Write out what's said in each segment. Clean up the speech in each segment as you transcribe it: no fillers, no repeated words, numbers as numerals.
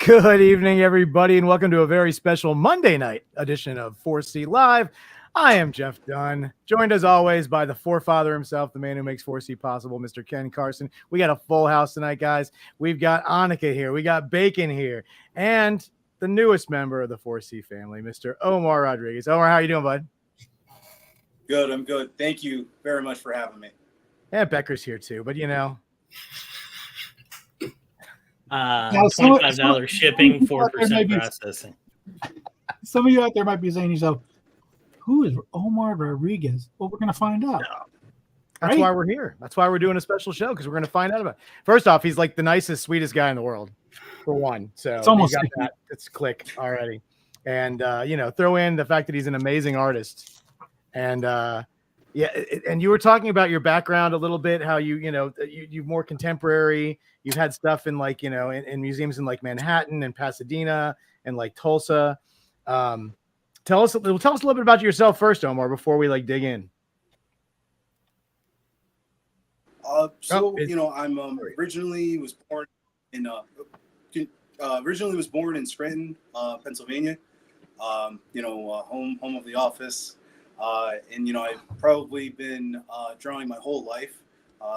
Good evening, everybody, and welcome to a very special Monday night edition of 4C Live. I am Jeff Dunn, joined as always by the forefather himself, the man who makes 4C possible, Mr. Ken Carson. We got a full house tonight, guys. We've got Annika here, we got Bacon here, and the newest member of the 4C family, Mr. Omar Rodriguez. Omar, how you doing, bud? Good, I'm good. Thank you very much for having me. Yeah, Becker's here too, but you know. $25 shipping, 4% processing. Some of you out there might be saying to yourself, who is Omar Rodriguez? Well, we're going to find out. That's why we're here. That's why we're doing a special show, because we're going to find out about it. First off, he's like the nicest, sweetest guy in the world, for one. So it's almost got that. It's click already. And, throw in the fact that he's an amazing artist. And, and you were talking about your background a little bit, how you're more contemporary. You've had stuff in in museums in like Manhattan and Pasadena and like Tulsa. Tell us a little bit about yourself first, Omar, before we dig in. I'm originally was born in Scranton, Pennsylvania. Home of the office. I've probably been drawing my whole life,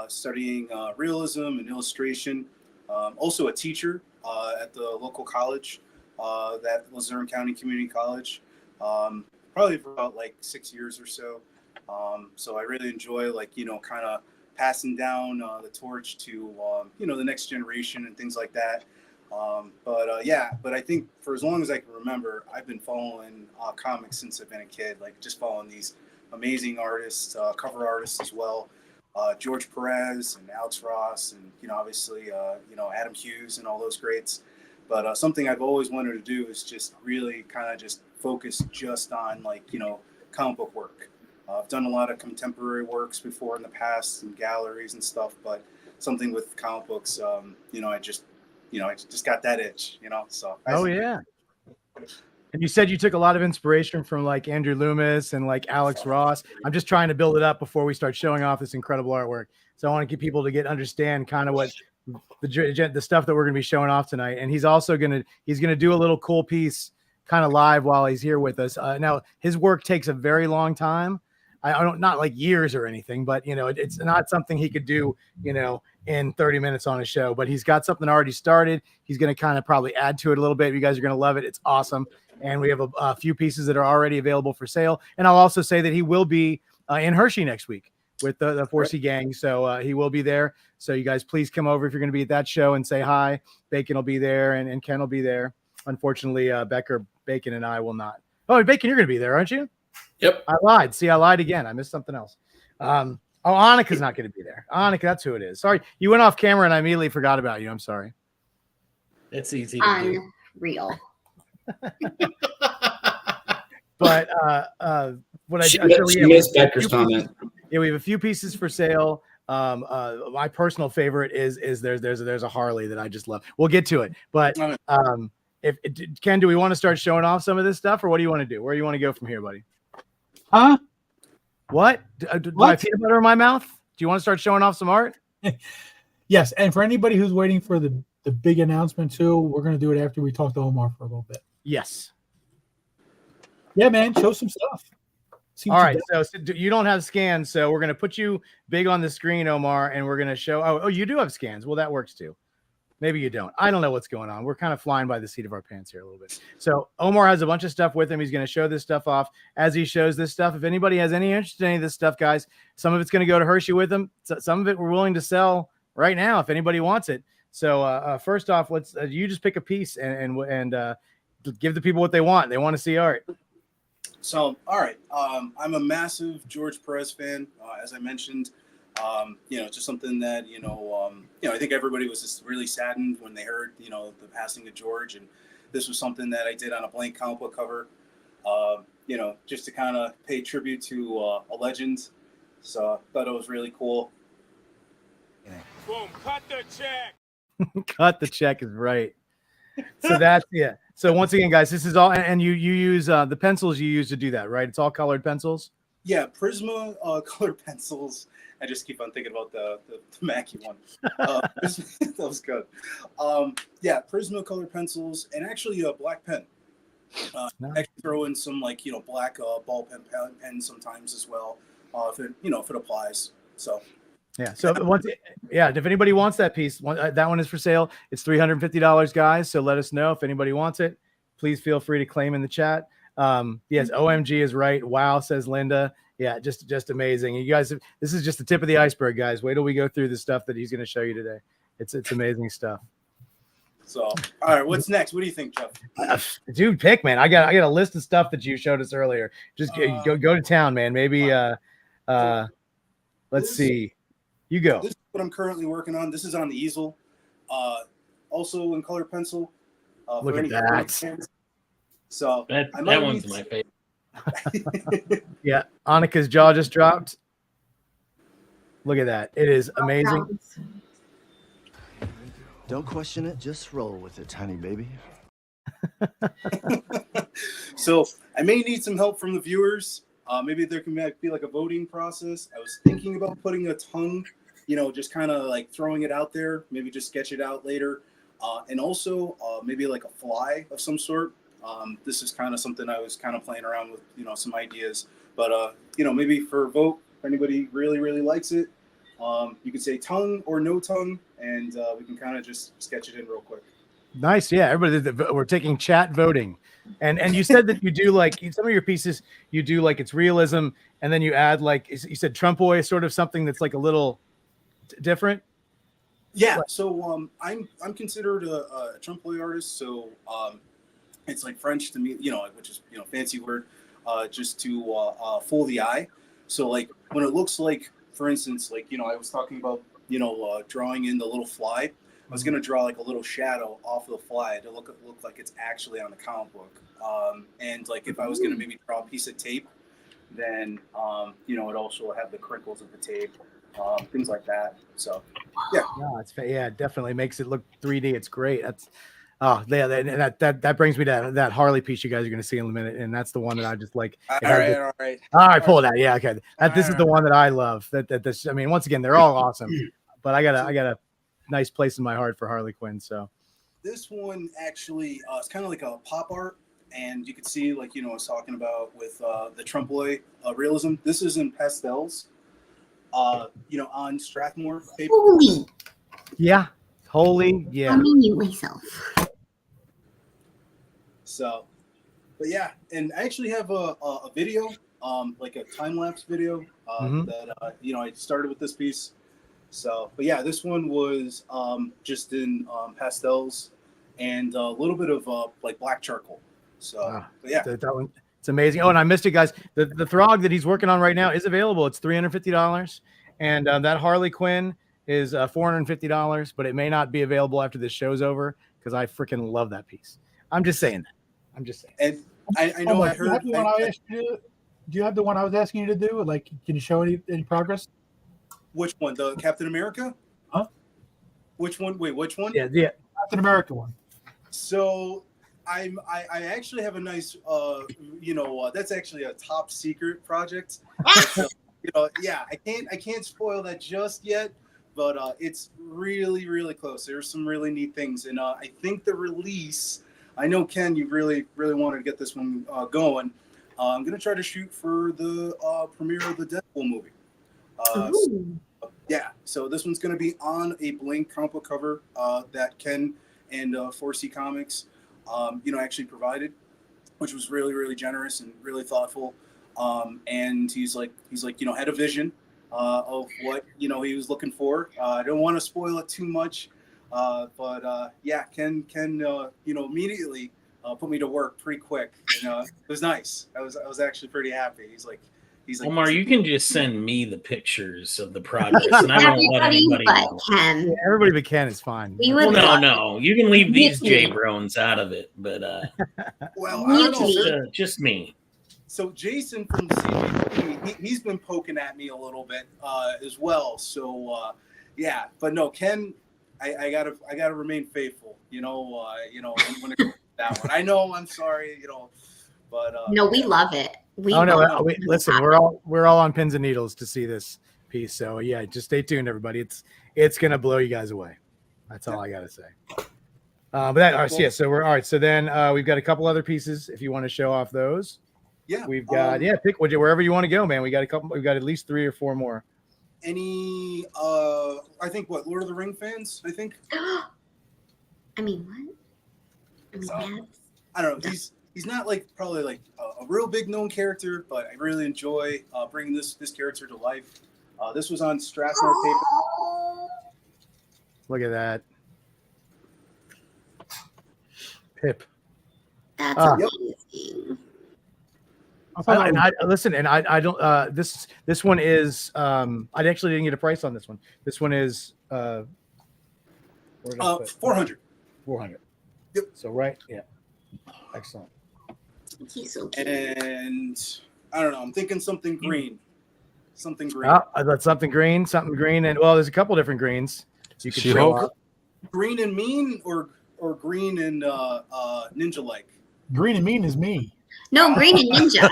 studying realism and illustration. Also a teacher at the local college, that Luzerne County Community College, probably for about 6 years or so. So I really enjoy kind of passing down the torch to the next generation and things like that. But I think for as long as I can remember, I've been following comics since I've been a kid, just following these amazing artists, cover artists as well, George Perez and Alex Ross, and obviously Adam Hughes and all those greats. But something I've always wanted to do is just really kind of just focus just on comic book work. I've done a lot of contemporary works before in the past and galleries and stuff, but something with comic books, I just got that itch, so. Yeah. And you said you took a lot of inspiration from Andrew Loomis and Alex Ross. I'm just trying to build it up before we start showing off this incredible artwork. So I want to get people to understand kind of what the stuff that we're going to be showing off tonight. And he's also going to do a little cool piece kind of live while he's here with us. Now his work takes a very long time. I don't, not years or anything, but it's not something he could do, in 30 minutes on a show, but he's got something already started. He's going to kind of probably add to it a little bit. You guys are going to love it. It's awesome. And we have a few pieces that are already available for sale. And I'll also say that he will be in Hershey next week with the 4C gang. So he will be there. So you guys, please come over if you're going to be at that show and say hi. Bacon will be there and Ken will be there. Unfortunately, Bacon and I will not. Oh, Bacon, you're going to be there, aren't you? Yep. I lied. See, I lied again. I missed something else. Annika's not going to be there. Annika, that's who it is. Sorry. You went off camera and I immediately forgot about you. I'm sorry. It's easy to do. Unreal. But she missed Becker's comment. Yeah, we have a few pieces for sale. My personal favorite is there's a Harley that I just love. We'll get to it. But Ken, do we want to start showing off some of this stuff, or what do you want to do? Where do you want to go from here, buddy? Huh? What? Do I have peanut butter in my mouth? Do you want to start showing off some art? Yes, and for anybody who's waiting for the big announcement too, we're going to do it after we talk to Omar for a little bit. Yes. Yeah, man, show some stuff. All right, so you don't have scans, so we're going to put you big on the screen, Omar, and we're going to show. Oh, you do have scans. Well, that works too. Maybe you don't. I don't know what's going on. We're kind of flying by the seat of our pants here a little bit. So Omar has a bunch of stuff with him. He's going to show this stuff off as he shows this stuff. If anybody has any interest in any of this stuff, guys, some of it's going to go to Hershey with him. Some of it we're willing to sell right now if anybody wants it. So first off, let's you just pick a piece and give the people what they want. They want to see art. So, all right. I'm a massive George Perez fan, as I mentioned. Just something that, I think everybody was just really saddened when they heard, the passing of George. And this was something that I did on a blank comic book cover, just to kind of pay tribute to a legend. So I thought it was really cool. Boom, cut the check. Cut the check is right. So that's, yeah. So once again, guys, this is all, and you use the pencils you use to do that, right? It's all colored pencils. Yeah, Prisma color pencils. I just keep on thinking about the Mackie one. That was good. Yeah, Prisma color pencils and actually a black pen. Nice. I can throw in some black ball pen sometimes as well, if it applies. So Yeah. So if anybody wants that piece, that one is for sale. It's $350, guys. So let us know if anybody wants it. Please feel free to claim in the chat. Yes, OMG is right. Wow, says Linda. Yeah, just amazing. You guys, this is just the tip of the iceberg, guys. Wait till we go through the stuff that he's going to show you today. It's amazing stuff. So, all right, what's next? What do you think, Jeff? Dude, pick, man. I got a list of stuff that you showed us earlier. Just go to town, man. Maybe let's see. You go. This is what I'm currently working on. This is on the easel. Also in color pencil. Look at that. So That one's my favorite. Yeah, Annika's jaw just dropped. Look at that. It is amazing. Don't question it, just roll with it, honey baby. So I may need some help from the viewers. Maybe there can be like a voting process. I was thinking about putting a tongue, just kind of like throwing it out there. Maybe just sketch it out later. And also maybe like a fly of some sort. This is kind of something I was kind of playing around with, some ideas. But, maybe for a vote, if anybody really, really likes it, you could say tongue or no tongue, and we can kind of just sketch it in real quick. Nice. Yeah, everybody, we're taking chat voting. And you said that you do like some of your pieces, you do like it's realism, and then you add like you said Trompe-l'oeil, sort of something that's like a little different. Yeah. So I'm considered a Trompe-l'oeil artist. So it's like French to me, which is fancy word, just to fool the eye. So like when it looks like, for instance, like I was talking about drawing in the little fly. I was gonna draw like a little shadow off of the fly to look like it's actually on the comic book. And like if I was gonna maybe draw a piece of tape, then it also have the crinkles of the tape, things like that. So Yeah, definitely makes it look 3D. It's great. That's that brings me to that Harley piece you guys are gonna see in a minute, and that's the one that I just like. All right. All right, pull it out. Yeah, okay. This is the one that I love. This. I mean, once again, they're all awesome, but I got a nice place in my heart for Harley Quinn. So this one actually it's kind of like a pop art, and you can see like I was talking about with the Trompe-l'oeil realism. This is in pastels, on Strathmore paper. yeah. I'm mute myself. So, but yeah, and I actually have a video, like a time lapse video that I started with this piece. So, but yeah, this one was just in pastels and a little bit of like black charcoal. So, but yeah, that one, it's amazing. Oh, and I missed it, guys. The Throg that he's working on right now is available. It's $350, and that Harley Quinn is $450, but it may not be available after this show's over because I freaking love that piece. I'm just saying that. And I know I heard. Do you have the one I was asking you to do? Like, can you show any progress? Which one? The Captain America? Huh? Which one? Wait, which one? Yeah. Captain America one. So I actually have a nice that's actually a top secret project. So, I can't spoil that just yet, but it's really, really close. There's some really neat things, and I think the release. I know Ken, you really, really wanted to get this one going. I'm gonna try to shoot for the premiere of the Deadpool movie. So this one's going to be on a blank comic book cover that Ken and 4C Comics, actually provided, which was really, really generous and really thoughtful. And he's like, had a vision of what he was looking for. I don't want to spoil it too much, but Ken immediately put me to work pretty quick. And, it was nice. I was actually pretty happy. He's like, Omar, you can just send me the pictures of the progress, and I won't let anybody know. Ken. Yeah, everybody but Ken is fine. We would No. You can leave these J-Brones out of it, but well, I don't know. Just me. So Jason from CGP, he's been poking at me a little bit as well. So but no, Ken, I gotta remain faithful. When it comes to that one. I know. I'm sorry. But no, we love it. We Oh no! will. Wait, listen, we're all on pins and needles to see this piece. So yeah, just stay tuned, everybody. It's gonna blow you guys away. That's all I gotta say. But that all right, so yeah. So we're all right. So then we've got a couple other pieces if you want to show off those. Yeah. We've got pick wherever you want to go, man. We got a couple. We've got at least 3 or 4 more. Any I think Lord of the Ring fans, I think. I mean, what? I mean, So, yes. I don't know. He's not like probably like a real big known character, but I really enjoy bringing this character to life. This was on Strathmore paper. Look at that. Pip. That's Yep. amazing. I thought that was- I don't. This one is. I actually didn't get a price on this one. This one is. Where did I put? 400. 400. Yep. So right, yeah. Excellent. He's so cute. And I don't know. I'm thinking something green. Something green. I got something green, and well, there's a couple different greens. You could show She-Hulk? off. Green and mean, or green and ninja like. Green and mean is me. No, Green and Ninja.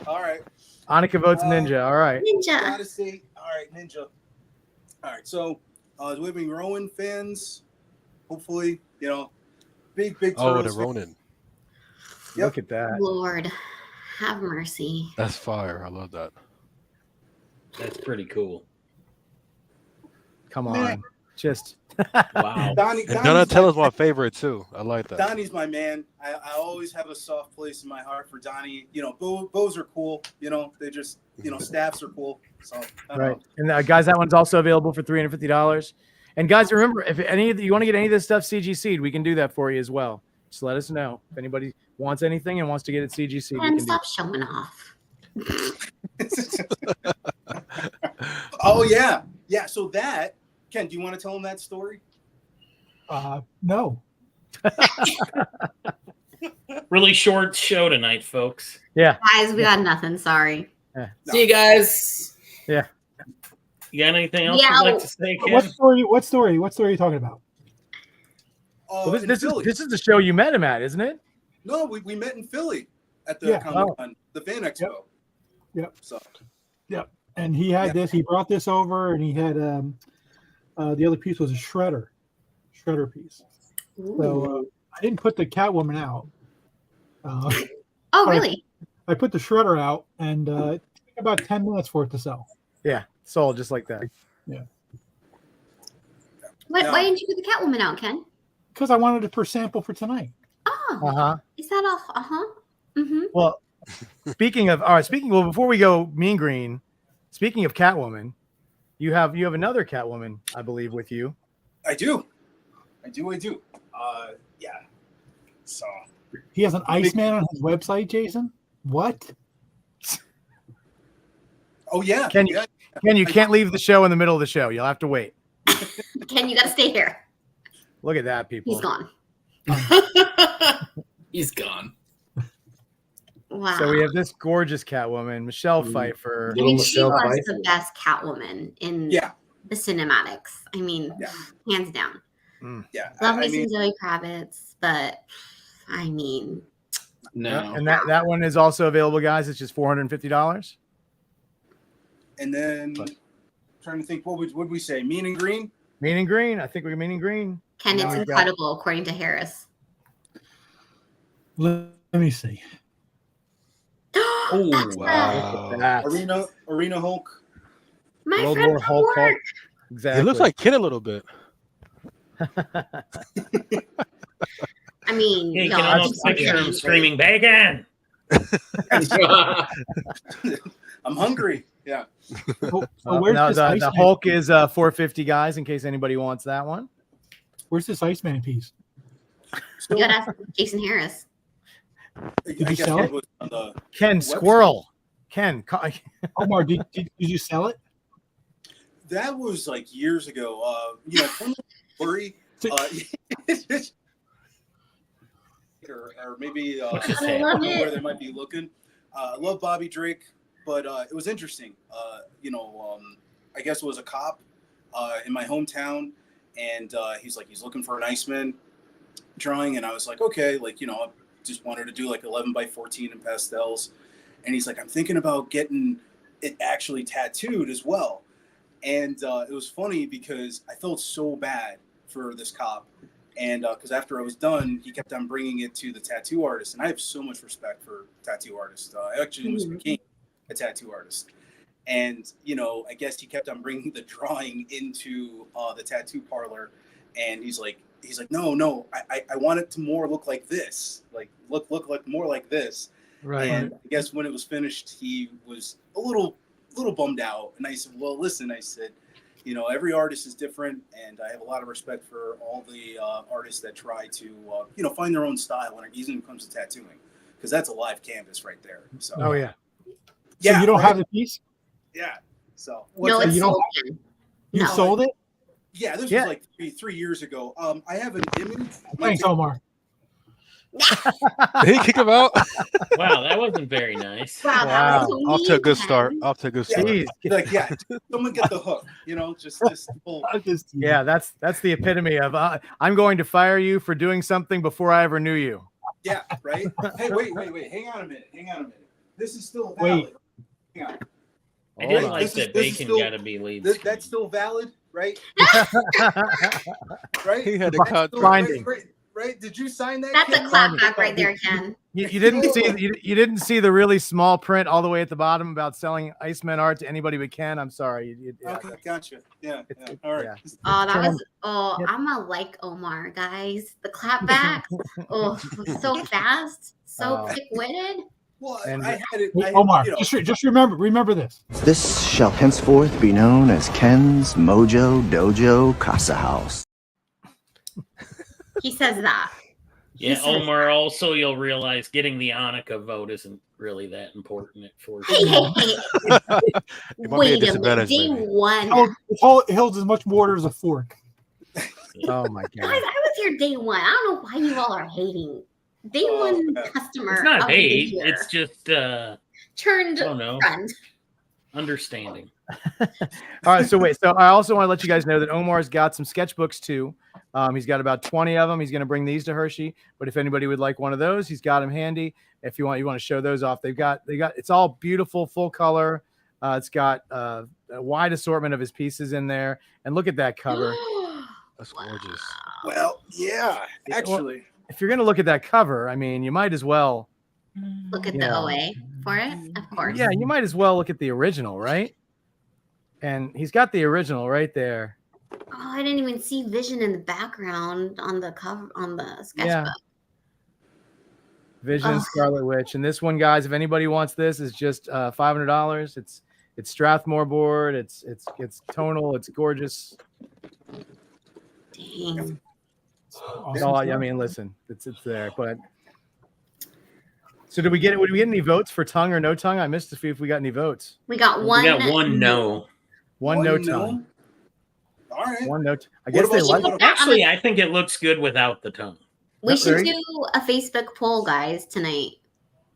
All right. Annika votes ninja. All right. Ninja. Gotta say, all right, ninja. All right, so do we have any Rowan fans? Hopefully, big Oh, the Turtles. Ronin. Yep. Look at that. Lord, have mercy. That's fire. I love that. That's pretty cool. Come Man. on. Just Wow. And Donnie's Donatello's my favorite too. I like that. Donnie's my man. I always have a soft place in my heart for Donnie. Bows are cool. They just, staffs are cool. So I don't right. know. And guys, that one's also available for $350. And guys, remember, if any of you want to get any of this stuff CGC'd, we can do that for you as well. Just let us know if anybody wants anything and wants to get it CGC'd. We And can do stop showing off. Oh yeah. So that, Ken, do you want to tell him that story? No. Really short show tonight, folks. Yeah. Guys, we got nothing. Sorry. See you guys. Yeah. You got anything else Yeah. you'd like to say, Ken? What story are you talking about? Well, In this Philly. is the show you met him at, isn't it? No, we met in Philly at the Yeah. Comic-Con, the Fan Expo. Yep. So And he had this. He brought this over, and he had the other piece was a shredder piece. Ooh. So I didn't put the Catwoman out. Oh, really? I put the shredder out, and it took about 10 minutes for it to sell. Yeah. Sold just like that. Why didn't you put the Catwoman out, Ken? Because I wanted it per sample for tonight. Oh, Uh-huh. is that a Mm-hmm. Well, before we go mean green, speaking of Catwoman, you have another Catwoman, I believe, with you. I do. Yeah. So He has an Iceman on his website, Jason. What? oh yeah. Ken, you can't leave the show in the middle of the show. You'll have to wait. Ken, you got to stay here. Look at that, people. He's gone. He's gone. Wow. So we have this gorgeous Catwoman, Michelle Pfeiffer. I mean, she Michelle was Pfeiffer. the best Catwoman in Yeah. the cinematics. I mean, Yeah. hands down. Yeah. Love me I mean, some Zoe Kravitz, but I mean, No. And that one is also available, guys. It's just $450. and then trying to think, what would we say? Mean and green? Mean and green. I think we're mean and green. Ken, Now it's we've got- incredible, according to Harris. Let me see. Oh, That's wow. Look at that. Arena Hulk. my World friend War from Hulk. work. Exactly. It looks like Kid a little bit. I mean, Yeah, you y'all can are almost just picture him kidding. screaming, "Bacon!" I'm hungry. Yeah. So where's now this the Iceman? Hulk is $450, guys, in case anybody wants that one. Where's this Iceman piece? You gotta ask Jason Harris. you sell it? was on the Ken Website. Squirrel. Ken. Omar, did you sell it? that was like years ago. From the story, or maybe What's his I name? love where it. they might be looking. I love Bobby Drake, but it was interesting. I guess it was a cop in my hometown, and he's looking for an Iceman drawing, and I was like, okay, just wanted to do like 11 by 14 in pastels. And he's like, I'm thinking about getting it actually tattooed as well. And it was funny because I felt so bad for this cop. And because after I was done, he kept on bringing it to the tattoo artist. And I have so much respect for tattoo artists. I actually almost became a tattoo artist. And, you know, I guess he kept on bringing the drawing into the tattoo parlor. And he's like, no, I want it to more look like this. Like, look like more like this. Right. And I guess when it was finished, he was a little bummed out. And I said, well, listen, I said, you know, every artist is different, and I have a lot of respect for all the artists that try to, you know, find their own style when it comes to tattooing, because that's a live canvas right there. So, Oh yeah. So you don't right? have the piece? Yeah. So, No, what's it's you don't sold. have- Ken. You No. sold it? yeah, this Yeah. was like three years ago. I have an image. Thanks, Omar. Did he kick him out? Wow, that wasn't very nice. Wow, that was so Off to a mean, good Ken. start. Off to a good start. Jeez. Like, yeah, someone get the hook. You know, just pull. I'm just teasing. Yeah, that's the epitome of I'm going to fire you for doing something before I ever knew you. Yeah, right. Hey, wait. Hang on a minute. This is still Wait. valid. Hang on. I did Oh, like this is- that this is bacon still- got to be lead. That's screen. still valid, right? Right. He had to That's cut. still- Finding. right? Did you sign that? That's a Ken? clap back right there, Ken. You didn't see you didn't see the really small print all the way at the bottom about selling Iceman art to anybody but Ken. I'm sorry. Yeah. Okay, gotcha. Yeah. It's- All right. yeah. Oh, that Ken. was. Oh, Yep. I'm a like Omar, guys. The clap back. Oh, so fast, so Oh. quick-witted. Well, And- I had it. Wait, I, Omar, you know, just remember this. This shall henceforth be known as Ken's Mojo Dojo Casa House. He says that. He Yeah, says Omar. Also, you'll realize getting the Annika vote isn't really that important at 14. Hey, It might be a wait a minute. disadvantage, Day maybe. one. It holds as much water as a fork. Oh my Guys, god. I was here day one. I don't know why you all are hating. Day one yeah. customer. It's not of the hate. year. It's just I turned don't know, friend. understanding. All right, so wait. So I also want to let you guys know that Omar's got some sketchbooks too. He's got about 20 of them. He's going to bring these to Hershey. But if anybody would like one of those, he's got them handy. If you want to show those off. They got. It's all beautiful, full color. It's got a wide assortment of his pieces in there. And look at that cover. That's gorgeous. well, yeah. Actually, If you're going to look at that cover, I mean, you might as well. Look at Yeah. the OA for it, of course. Yeah, you might as well look at the original, right? And he's got the original right there. Oh, I didn't even see Vision in the background on the cover on the sketchbook. Yeah. Vision Ugh. Scarlet Witch. And this one, guys, if anybody wants this, is just $500. It's Strathmore board. It's tonal. It's gorgeous. Dang. No, I mean, listen, it's there. But so did we get any votes for tongue or no tongue? I missed to see if we got any votes. We got one. We got one no. One no tongue. All right. One no. I guess What they about- like it. Actually, I think it looks good without the tongue. We There should you do a Facebook poll, guys, tonight.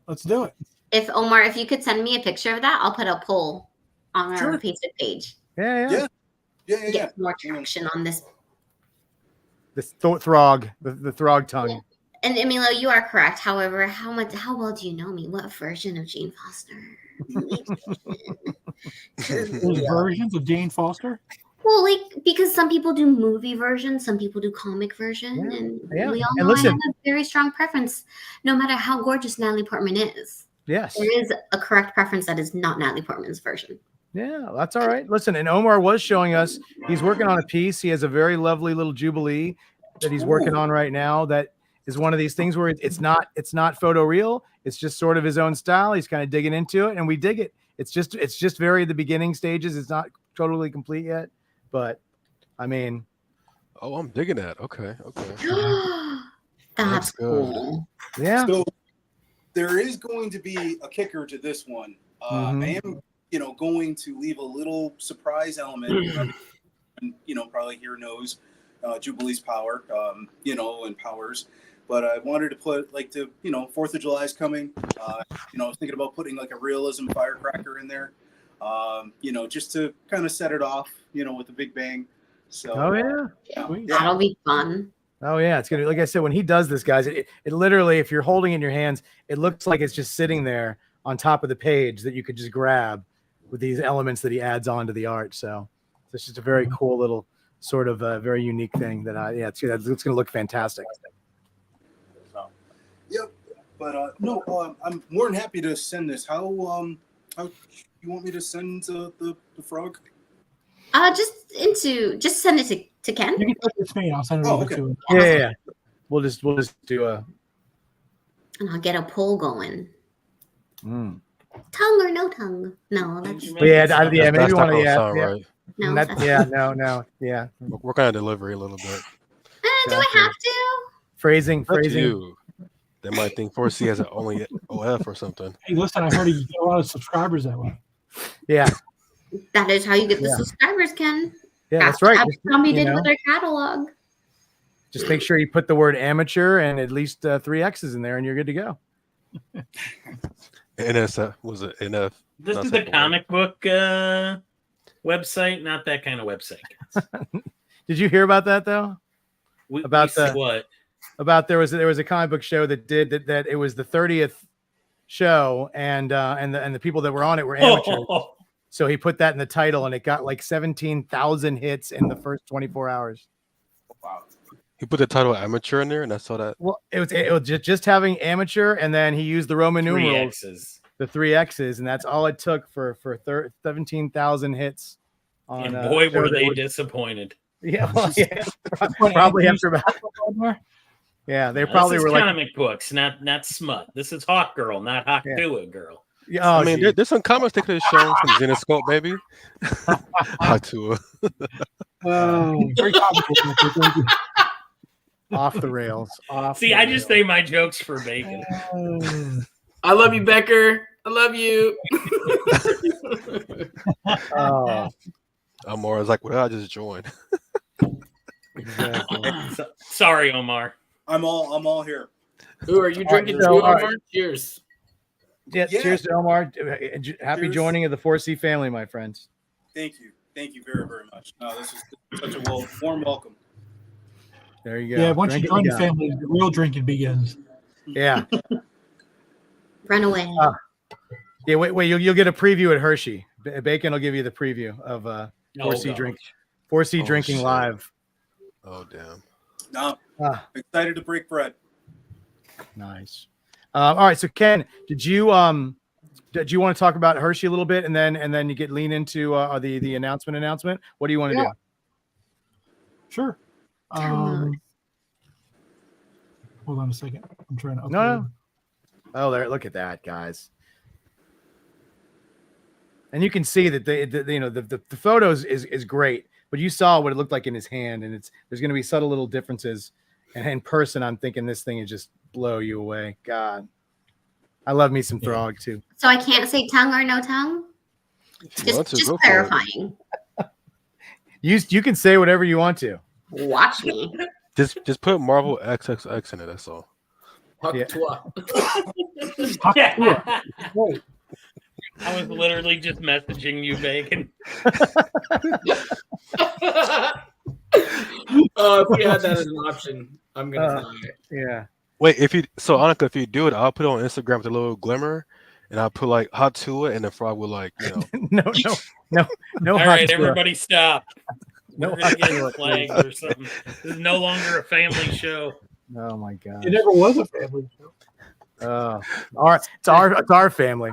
Let's do it. If Omar, if you could send me a picture of that, I'll put a poll on our Sure. Facebook page. Yeah. Yeah. Yeah. Get more traction on this. The throg, the throg tongue. And Emilio, you are correct. However, how well do you know me? What version of Jane Foster? There's versions of Jane Foster. Well, like because some people do movie version, some people do comic version, Yeah, and yeah. we all And know I listen- have a very strong preference. No matter how gorgeous Natalie Portman is, Yes. there is a correct preference that is not Natalie Portman's version. Yeah, that's all right. Listen, and Omar was showing us he's working on a piece. He has a very lovely little Jubilee that he's working on right now. That is one of these things where it's not photo real. It's just sort of his own style. He's kind of digging into it, and we dig it. It's just very the beginning stages. It's not totally complete yet, but I mean, Oh, I'm digging that. Okay. That's good. cool. yeah. So there is going to be a kicker to this one. Mhm. I am, going to leave a little surprise element. Probably here knows Jubilee's power, and powers. But I wanted to put 4th of July is coming. I was thinking about putting like a realism firecracker in there, just to kind of set it off, with the big bang. So, Oh yeah. yeah. Sweet. That'll be fun. Oh yeah, it's gonna, like I said, when he does this, guys, it literally, if you're holding it in your hands, it looks like it's just sitting there on top of the page that you could just grab with these elements that he adds on to the art. So it's just a very cool little sort of very unique thing that it's gonna look fantastic. Yep. But no, I'm more than happy to send this. How you want me to send the frog? Just send it to Ken. You can take it to me. I'll send it Oh, over okay. to him. Yeah. We'll just do a. And I'll get a poll going. Mm. Tongue or no tongue? No, that's But yeah, That's maybe not one of gonna the sound yeah. right. no. That, That's, yeah, no, yeah. Work on a delivery a little bit. do I have to? Phrasing. Up to you. They might think 4C has an only OF or something. Hey, listen, I heard you get a lot of subscribers that way. Yeah, That is how you get the Yeah. subscribers, Ken. that's right. Tommy you did know. with their catalog. Just make sure you put the word amateur and at least 3 X's in there, and you're good to go. NSF was it NF? This Not is a simple. comic book website, not that kind of website. Did you hear about that though? About we the- what? About there was a comic book show that did that it was the 30th show, and the people that were on it were amateurs. So he put that in the title, and it got like 17,000 hits in the first 24 hours. Wow. He put the title amateur in there, and I saw that. Well, it was just having amateur, and then he used the Roman Three numerals, X's. the 3 X's, and that's all it took for 17,000 hits. On, And boy, show were that they was- disappointed. Yeah, well, yeah, probably after about. Yeah, they probably this were is like, comic books, not smut. This is Hawk Girl, not Hawk Yeah. Do It Girl. oh, I mean, geez. there's some comments they could have shown from Zenoscope, maybe. How to Very complicated. Thank you. off the rails. See, I just say my jokes for bacon. I love you, Becker. I love you. Oh, Omar was like, "Well, I just joined." exactly. Sorry, Omar. I'm all here. Ooh, are you drinking so, too, all right. Omar? Cheers. Yeah, Yeah. cheers to Omar. Happy Cheers. joining of the 4C family, my friends. Thank you very much. No, this is such a warm welcome. There you go. Yeah, once you Drink it join the down. family, the real drinking begins. Yeah, Run away. yeah. Wait. You'll get a preview at Hershey. Bacon will give you the preview of 4C gosh. drink. 4C Oh, drinking shit. live. Oh damn! No, Ah, excited to break bread. nice. All right. So Ken, did you want to talk about Hershey a little bit, and then you get lean into the announcement? What do you want to Yeah. do? Sure. Download. Hold on a second. I'm trying to upload. No. Oh, there! Look at that, guys. And you can see that the photos is great, but you saw what it looked like in his hand, and there's going to be subtle little differences. And in person, I'm thinking this thing is just blow you away. God, I love me some Throg too. So I can't say tongue or no tongue? If you want to, Just go for it. clarifying. You can say whatever you want to. Watch me. Just put Marvel XXX in it. That's all. Hawk Yeah. Twa. Right. I was literally just messaging you, Bacon. Oh, if we had that as an option, I'm gonna die. Yeah. Wait, Annika, if you do it, I'll put it on Instagram with a little glimmer, and I'll put like hot to it, and the frog will like, No All hot right, stuff. everybody stop. No We're gonna hot get stuff. flagged or something. This is no longer a family show. Oh my god. It never was a family show. It's our family.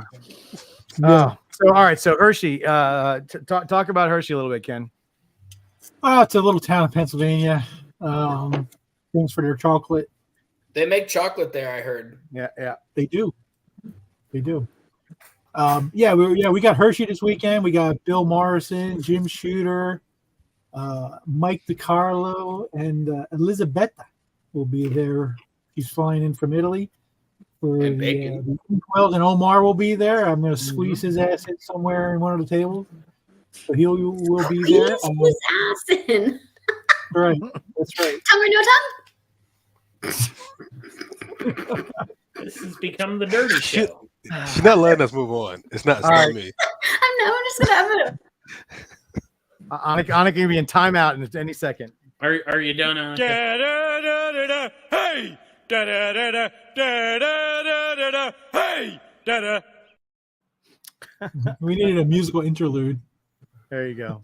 Oh, so all right. So Hershey, talk about Hershey a little bit, Ken. Oh, it's a little town in Pennsylvania. Things for their chocolate. They make chocolate there, I heard. Yeah. They do. We got Hershey this weekend. We got Bill Morrison, Jim Shooter, Mike DiCarlo, and Elisabetta will be there. He's flying in from Italy. And Bacon. The Wells and Omar will be there. I'm going to squeeze his ass in somewhere in one of the tables. So he will be there. Squeeze his ass in. Right. That's right. Tongue or no tongue? This has become the dirty show. she's not letting us move on. It's not All right. me. I'm just gonna have it. Annika can be in timeout in any second. Are you done? Annika? Da-da-da-da-da. Hey! Da-da-da-da. Da-da-da-da-da. Hey! Da-da. We needed a musical interlude. There you go.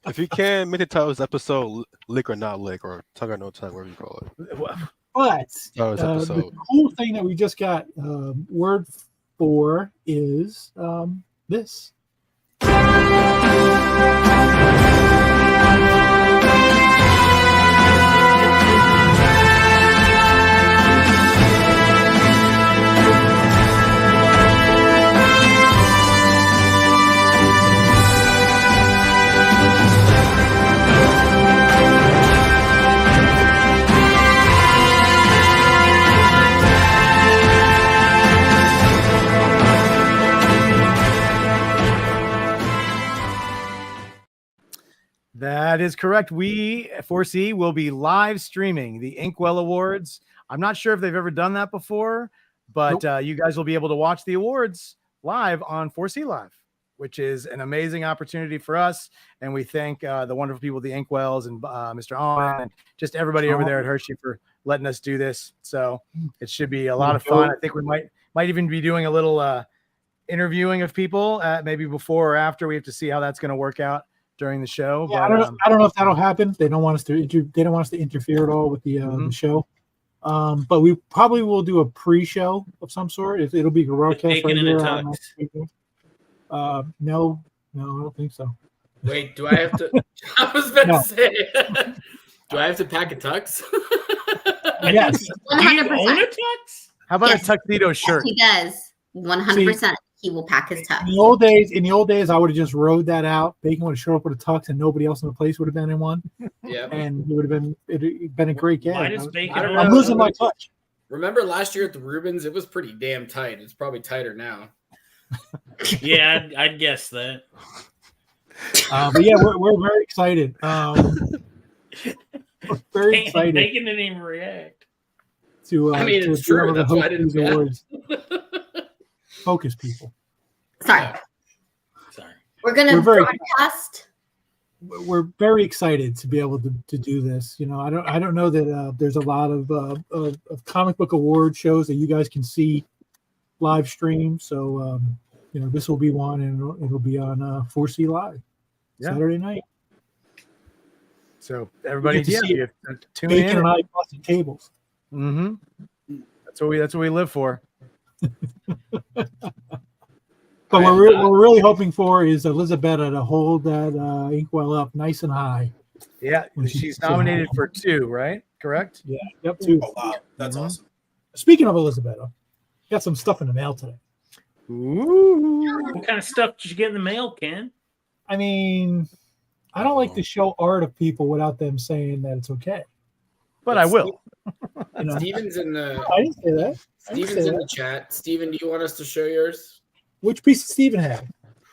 If you can, make the title of this episode "Lick or Not Lick" or "Tongue or No Tongue," whatever you call it. But Title of this the episode. cool thing that we just got word for is this. That is correct. We, 4C, will be live streaming the Inkwell Awards. I'm not sure if they've ever done that before, but you guys will be able to watch the awards live on 4C Live, which is an amazing opportunity for us. And we thank the wonderful people at the Inkwells and Mr. Owen and just everybody over there at Hershey for letting us do this. So it should be a lot of fun. I think we might even be doing a little interviewing of people maybe before or after. We have to see how that's going to work out during the show. Yeah, but, I don't know if that'll happen. They don't want us to interfere at all with the show. But we probably will do a pre-show of some sort. It'll be a broadcast right here. No, I don't think so. Wait, do I have to? I was about No. to say. Do I have to pack a tux? Yes. Do you own 100%. a tux? How about Yes. a tuxedo shirt? He does. 100%. He will pack his tux. In the old days, I would have just rode that out. Bacon would have showed up with a tux, and nobody else in the place would have been in one, Yeah. and it'd been a great gag. Why does Bacon? I'm losing my touch. Remember last year at the Rubens? It was pretty damn tight. It's probably tighter now. Yeah, I'd guess that. But yeah, we're very excited. We're very excited Bacon didn't even react. to. I mean, it's to be true. able to That's why I host didn't these react. awards. Focus, people. Sorry. Sorry. We're going We're to very- broadcast. We're very excited to be able to do this. You know, I don't know that there's a lot of comic book award shows that you guys can see live stream. So you know, this will be one, and it'll be on 4C Live Saturday night. So everybody, You get to see you have to tune Bacon in. and I busted tables. Mm-hmm. That's what we live for. But what we're really hoping for is Elizabetta to hold that Inkwell up nice and high. Yeah, When she- she's nominated for 2, right? Correct? Yeah, yep. Too. Oh wow, that's awesome. Speaking of Elizabetta, got some stuff in the mail today. Ooh. What kind of stuff did you get in the mail, Ken? I mean, I don't like to show art of people without them saying that it's okay. But I will. You know? Steven's in the I didn't say that. I didn't Steven's say in that. the chat. Steven, do you want us to show yours? Which piece did Steven have?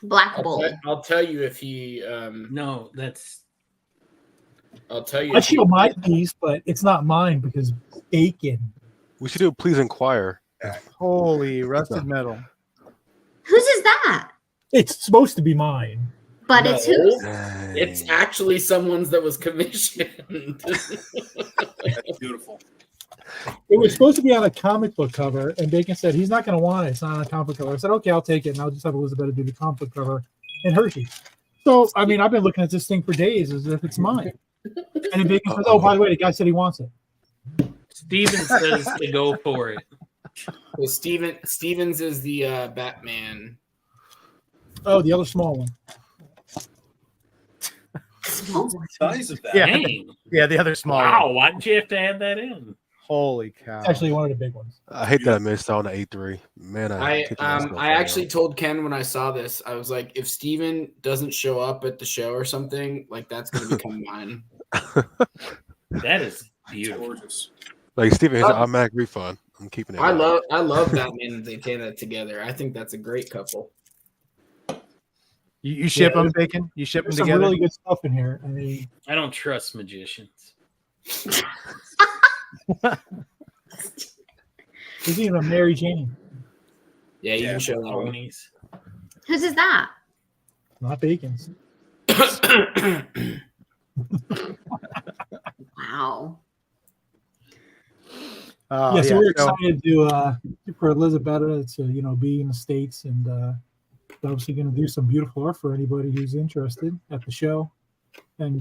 Black Bull. I'll tell you if he. No, that's I'll tell you. I if he- show my piece, but it's not mine because Bacon. We should do Please Inquire. Holy rusted metal. Whose is that? It's supposed to be mine. But No, it's whose? it's actually someone's that was commissioned. That's beautiful. It was supposed to be on a comic book cover, and Bacon said he's not going to want it. It's not on a comic book cover. I said, okay, I'll take it, and I'll just have Elizabeth do the comic book cover and Hershey. So, I mean, I've been looking at this thing for days as if it's mine. And then Bacon says, oh, by the way, the guy said he wants it. Steven says to go for it. Well, Stevens is the Batman. Oh, the other small one. Size of that. Yeah. Dang. Yeah, the other small Wow, one. why did you have to add that in? Holy cow. It's actually one of the big ones. I hate that I missed out on the A3. Man, I actually told Ken when I saw this, I was like, if Steven doesn't show up at the show or something, like that's gonna become mine. That is It's beautiful. gorgeous. Like Steven, here's an automatic refund. I'm keeping it. I love Batman and Zatanna together. I think that's a great couple. You ship Yeah, them, Bacon? You ship them There's some together? really good stuff in here. I mean, I don't trust magicians. there's even a Mary Jane, Yeah, you Yeah. can show that one. Ponies. Whose is that? not Bacon's. Wow. Yeah, so we're excited to for Elizabetta to be in the States, and obviously going to do some beautiful art for anybody who's interested at the show. And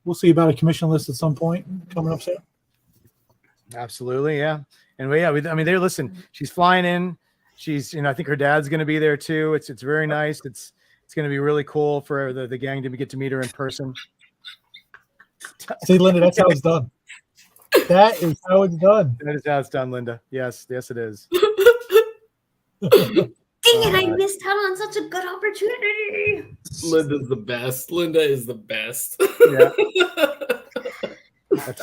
we'll see about a commission list at some point coming up soon. Absolutely, yeah. And they listen. She's flying in. She's, I think her dad's going to be there too. It's very nice. It's going to be really cool for the gang to get to meet her in person. See, Linda, that's how it's done. That is how it's done. That is how it's done, Linda. Yes, it is. Dang it, I missed out on such a good opportunity. Linda's the best. Linda is the best. Yeah.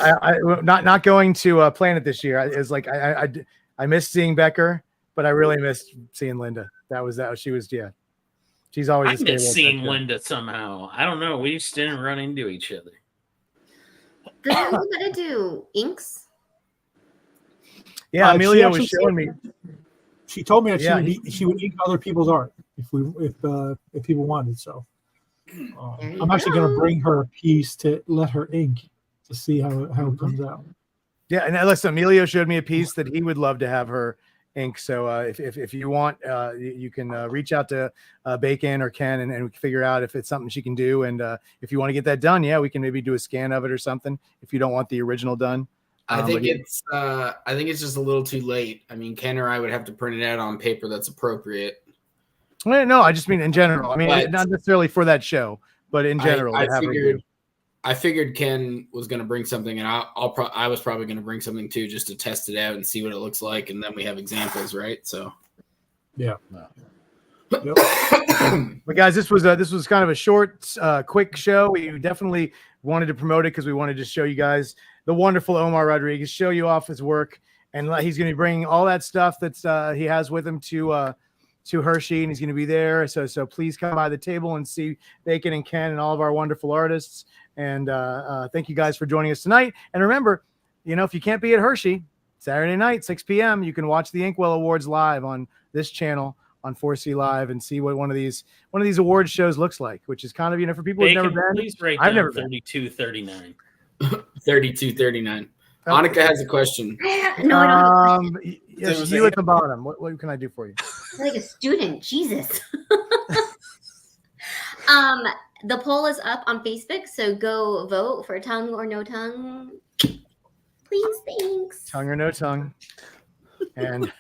I not going to Planet this year is like I missed seeing Becker, but I really missed seeing Linda. She was she's always. I miss seeing Linda somehow. I don't know. We just didn't run into each other. Doesn't Linda do inks? Yeah, Amelia was showing me. She told me that she would ink other people's art if people wanted. So I'm actually going to bring her a piece to let her ink to see how it comes out. Yeah, and listen, Emilio showed me a piece that he would love to have her ink. So if you want, you can reach out to Bacon or Ken and we can figure out if it's something she can do. And if you want to get that done, we can maybe do a scan of it or something if you don't want the original done. I think it's just a little too late. I mean, Ken or I would have to print it out on paper that's appropriate. Well, no, I just mean in general. I mean, not necessarily for that show, but in general. I figured Ken was going to bring something, and I was probably going to bring something too, just to test it out and see what it looks like, and then we have examples, right? So, yeah. Yep. But guys, this was kind of a short, quick show. We definitely wanted to promote it because we wanted to show you guys the wonderful Omar Rodriguez, show you off his work, and he's going to be bringing all that stuff that he has with him to Hershey, and he's going to be there. So please come by the table and see Bacon and Ken and all of our wonderful artists. And thank you guys for joining us tonight. And remember, if you can't be at Hershey, Saturday night, 6 p.m., you can watch the Inkwell Awards live on this channel on 4C Live and see what one of these awards shows looks like, which is kind of, for people who've never been. Please rate I've never 3239. 3239. Annika has a question. No, I don't. Yes, you at the bottom. What can I do for you? Like a student, Jesus. The poll is up on Facebook, so go vote for tongue or no tongue. Please, thanks. Tongue or no tongue. And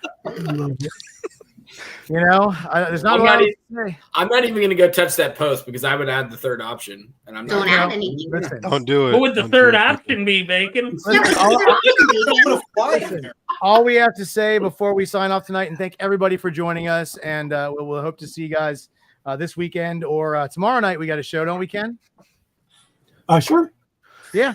there's not a lot to say. I'm not even going to go touch that post because I would add the third option, and I'm don't not add anything. Don't do it. What would the third option be, Bacon? All we have to say before we sign off tonight, and thank everybody for joining us, and we'll hope to see you guys this weekend or tomorrow night. We got a show, don't we, Ken? Sure. Yeah.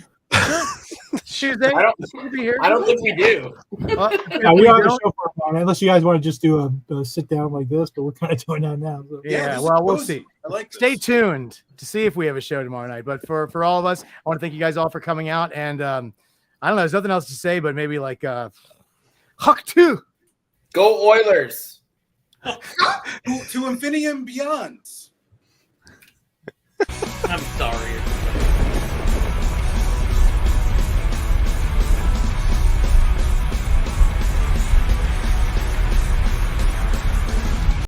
Sure. Tuesday. I don't think we do. We are the show for a while, unless you guys want to just do a sit down like this, but we're kind of doing that now. So. Yeah, well, we'll see. Stay tuned to see if we have a show tomorrow night. But for all of us, I want to thank you guys all for coming out. And I don't know, there's nothing else to say, but maybe like Huck 2. Go Oilers. To infinity and beyond. I'm sorry.